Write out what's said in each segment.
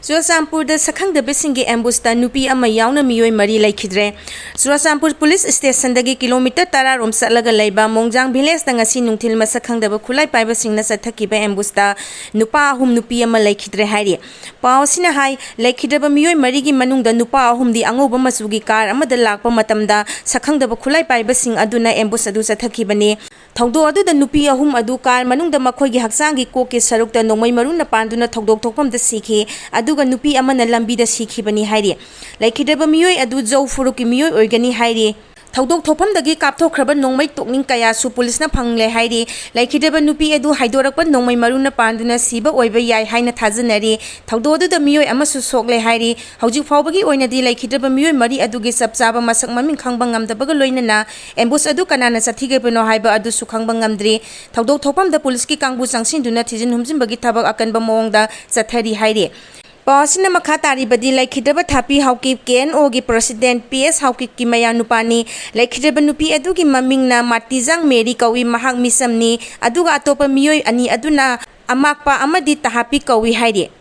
Churachampurda sakhangdabisingi ambushta nupi ama yauna miyoi mari laikhidre. Churachampur police station dagi kilometer 10 rom satlaga laiba Mongjang village da ngasi nungthil ma sakhangdaba khulai paiba singna sathakiba ambushta nupa ahum nupi ama laikhidre hairi. Pawsina hai laikhidaba miyoi mari gi manungda nupa ahum di angoba masugi car amada lakpa matamda sakhangdaba khulai paiba sing aduna ambush adu sathakibani. Thaudo adu da nupi ahum adu car manungda makhoigi haksangi koke sarukta nongmai maruna panduna thogdok thokpam da sikhi aduga nupi amana lambida sikhibani hairi laikhidaba miyoi adu jau furuki miyoi oigani hairi thaudok thopam dagi kapthokhraba nongmai tokning kaya su police na phangle hairi laikhidaba nupi adu haidorakpa nongmai maruna panduna siba oiba yai haina thajanari thaudo adu da miyoi amasu sokle hairi hauji phawbagi oinadi laikhidaba miyoi mari adugi sapchaba masak maming khangba ngamdabaga loinana ambush adu kanana sathigepano haiba adu su khangba ngamdri thaudok thopam da police ki kangbu changsinduna thijin humjinbagi thabak akanba mawngda chathari hairi Pasina makhatari badi laikhidaba thapi haukip KNO gi president PS haukip ki maya nupani laikhidaba nupi adugi mamingna Matijang Mary kawi mahak misamni aduga atopa miyoi ani aduna amakpa amadi tahapi kawi hairi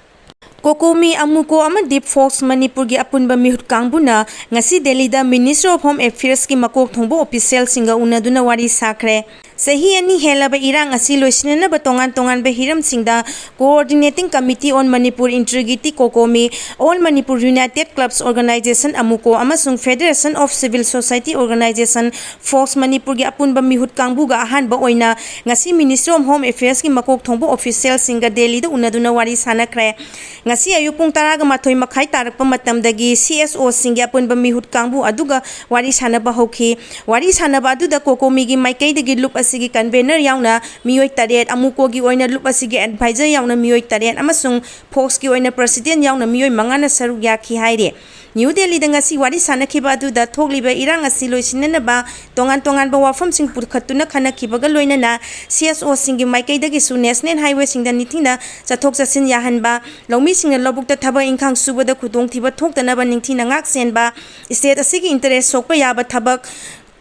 Kokomi amuko amadi Fox Manipur gi Apunba meehut kangbuna ngasi Delhi da Minister of Home Affairs ki makok thongbo official singa unaduna wari sakre Sahi ani helaba irang asi loisinana ba tongan ba hiram singda Coordinating Committee on Manipur Integrity Kokomi All Manipur United Clubs Organization amuko amasung Federation of Civil Society Organization Fox Manipur gi Apunba meehut kangbuga ahan ba oina ngasi Minister of Home Affairs ki makok thongbo official singa Delhi da unaduna wari sanakre ngasi ayupung taraga mathoi makhai tarakpa matamdagi CSO singa Apunba meehut kangbu aduga wari sanaba hokhi wari sanaba aduda Kokomi gi maikai dagi lup asigi convener yauna miyoi taret amuko gi oina lup asigi advisor yauna miyoi taret amasung Fox gi oina president yauna miyoi mangana saruk yakhi haire New Delhi danga si wari sanakhiba aduda thogliba irang asi loisinana ba tongan ba wafam sing purkhatuna khanakhibaga loinana CSO singi maikai dagi su national highway singda nithina chathok chasin yahanba lomi singna lobukta thaba ingkhang subada khudong thiba thoktanaba ningthina ngak senba state asigi interest sokpa yaba thabak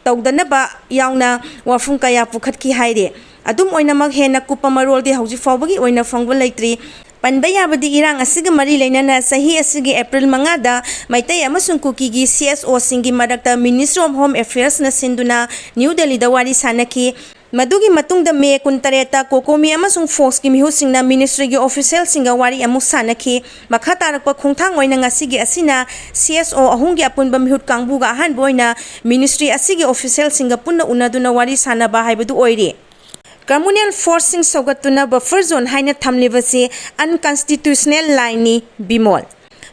tawdanaba yauna wafum kaya pukhatki haire adum oinamak hena kupa marol de hauji fawbagi oina fangba laitri Panba yabadi irang asiga mari lainana sahi asigi April mangada maitai amasung kuki gi CSO singi marakta Minister of Home Affairs na sinduna New Delhi da wari sanaki Madugi matungda May 13 Kokomi amasung Fox ki meehut singna ministry gi official singa wari amuk sanaki makhatarakpa khongthang oina ngasigi asina CSO ahungi Apunba meehut kangbuga ahan boina ministry asigi official singa punna unaduna wari sanaba haibadu oiri Communal forcing sogatuna buffer zone haina thamlibasi unconstitutional line ni bimol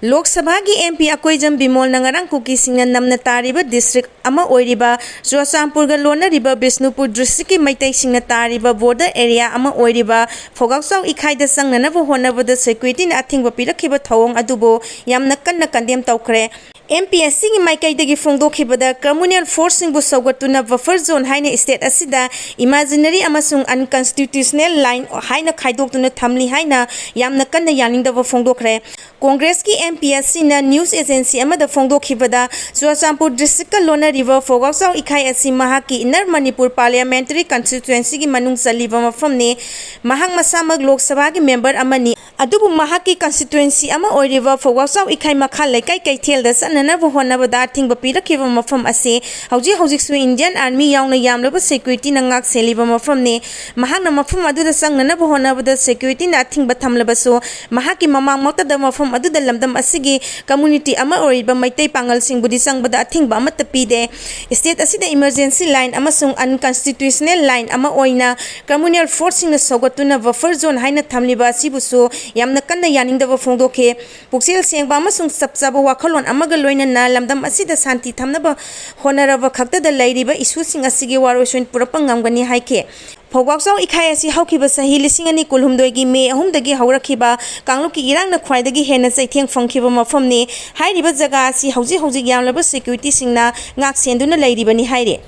Lok Sabha gi MP akoijam bimol nangarang kuki singna namna tariba district ama oiriba Churachampur ga lona riba Bishnupur district ki maitai singna tariba border area ama oiriba Phogaksaw ikhai da sangnana bo honaba da security na athingba pirakhiba thawong adubo yamna kanna kandem tawkhre MPSC gi maikai dagi phongdokhibada communal forcing bu sogatuna buffer zone haina state asida imaginary amasung unconstitutional line haina khaidoktuna thamli haina yamna kanna yaningda bo phongdokhre Congress ki MPSC na news agency amada phongdokhibada Churachampur district ka lona river Phogaksaw ikhai asi mahaki Inner Manipur parliamentary constituency gi manung saliba mafamne mahang masamag Lok Sabha gi member amani adubu mahaki constituency ama oiriba Phogaksaw ikhai makha laikai kaithel da sanana bo honaba da thingba pirakhiba mafam ase hauji su Indian Army yauna yamlaba security na ngak seliba mafamne mahang na mafam adu da sangnana bo honaba da security na thingba thamlaba so mahaki mamang mota da mafam adu da lamdam asigi community ama oiriba maitai pangal singbudi sangbada athingba amata pide state asida emergency line amasung unconstitutional line ama oina communal forcing na sogatuna buffer zone haina thamlibasi busu yamna kanna yaningdaba phongdokhe puksel sengba amasung sapchaba wakhalon amaga loinana lamdam asida santi thamnaba honaraba khakta da lairiba issue sing asigi waroisoin purapa ngamgani haike Phogaksaw ikhai asi haukiba sahi lising ani kulhumdoi gi May 3 dagi haurakhiba kangluki irang na khwaidagi hena chaitheng phangkhiba mafamni hairiba jaga asi hauji yamlaba security singna ngak senduna lairibani haire